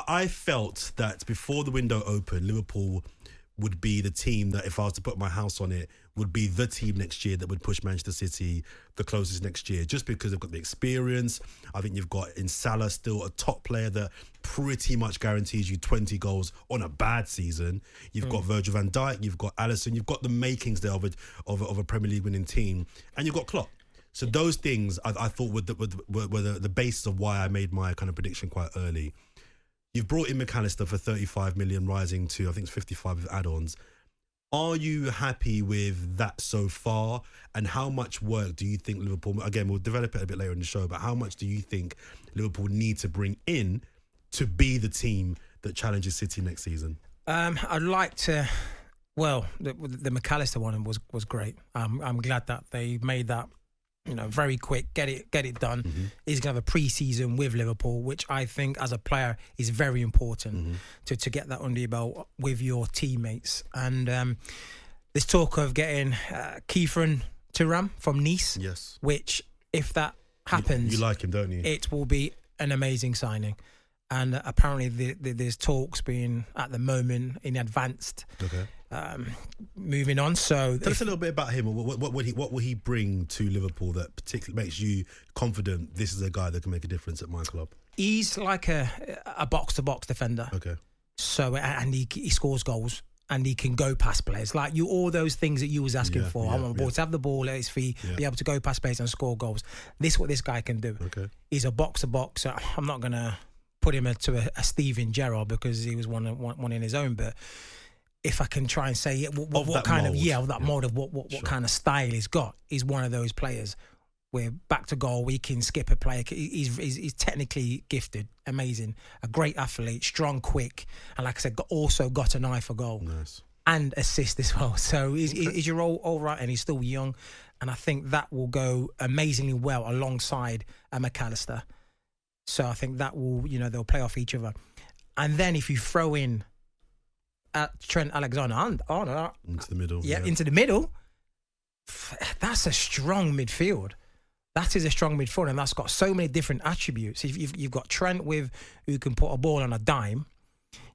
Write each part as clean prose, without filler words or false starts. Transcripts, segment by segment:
I felt that before the window opened, Liverpool would be the team that, if I was to put my house on it, would be the team next year that would push Manchester City the closest next year, just because they've got the experience. I think you've got in Salah still a top player that pretty much guarantees you 20 goals on a bad season. You've got Virgil van Dijk, you've got Alisson, you've got the makings there of a Premier League winning team, and you've got Klopp. So those things I thought were the basis of why I made my kind of prediction quite early. You've brought in McAllister for 35 million, rising to, I think it's 55 with add-ons. Are you happy with that so far? And how much work do you think Liverpool, again, we'll develop it a bit later in the show, but how much do you think Liverpool need to bring in to be the team that challenges City next season? I'd like to, well, the McAllister one was great. I'm glad that they made that, very quick, get it done. Mm-hmm. He's going to have a pre-season with Liverpool, which I think as a player is very important to get that under your belt with your teammates. And there's talk of getting Kiefer Thuram from Nice, yes. Which, if that happens... You like him, don't you? It will be an amazing signing. And apparently there's talks being, at the moment, in advanced... Okay. Moving on, so tell us a little bit about him. What will he bring to Liverpool that particularly makes you confident this is a guy that can make a difference at my club? He's like a box-to-box defender. Okay. So and he scores goals and he can go past players. Like all those things that you was asking for. I want a ball to have the ball at his feet, be able to go past players and score goals. This is what this guy can do. Okay. He's a box-to-box. I'm not gonna put him to a Steven Gerrard because he was one in his own, but. If I can try and say what kind mold. That mold of what kind of style he's got, he's one of those players where back to goal, he can skip a play. He's technically gifted, amazing, a great athlete, strong, quick, and like I said, also got an eye for goal. Nice. And assist as well. So he's your all right, and he's still young, and I think that will go amazingly well alongside a McAllister. So I think that will, they'll play off each other, and then if you throw in. Trent Alexander-Arnold into the middle. Yeah, into the middle. That's a strong midfield. That is a strong midfield, and that's got so many different attributes. You've got Trent who can put a ball on a dime.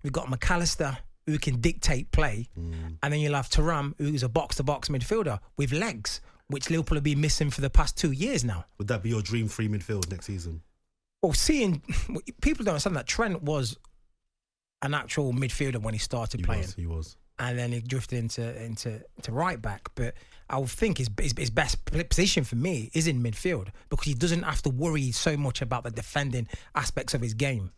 You've got McAllister who can dictate play, and then you'll have Thuram who's a box-to-box midfielder with legs, which Liverpool have been missing for the past 2 years now. Would that be your dream free midfield next season? Well, people don't understand that Trent was an actual midfielder when he started playing. He was. And then he drifted into right back. But I would think his best position for me is in midfield because he doesn't have to worry so much about the defending aspects of his game.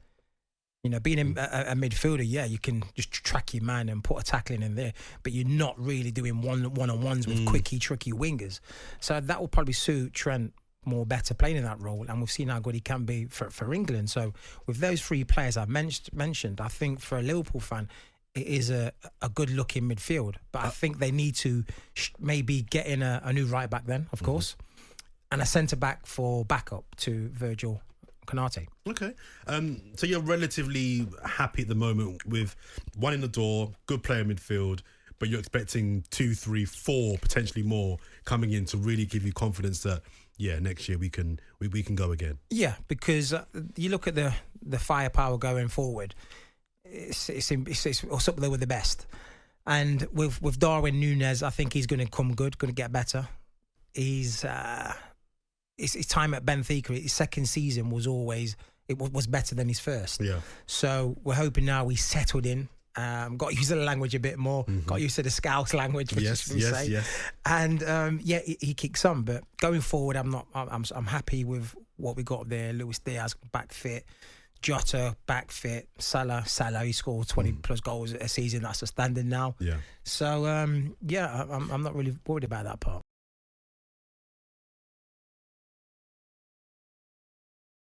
Being a midfielder, you can just track your man and put a tackling in there, but you're not really doing one-on-ones with quickie, tricky wingers. So that will probably suit Trent more better playing in that role, and we've seen how good he can be for England. So with those three players I've mentioned, I think for a Liverpool fan it is a good looking midfield, but I think they need to maybe get in a new right back then, of course, and a centre back for backup to Virgil Konate. Okay, so you're relatively happy at the moment with one in the door, good player midfield, but you're expecting 2, 3, 4 potentially more coming in to really give you confidence that next year we can go again. Yeah, because you look at the firepower going forward, it's up there with the best. And with Darwin Núñez, I think he's going to come good, going to get better. His time at Benfica, his second season was better than his first. Yeah. So we're hoping now he's settled in. Got used to the language a bit more. Got used to the Scouse language, which yes. And he kicks on. But going forward, I'm happy with what we got there. Luis Diaz back fit, Jota back fit, Salah. He scored 20 plus goals a season. That's a standard now. Yeah. So I'm not really worried about that part.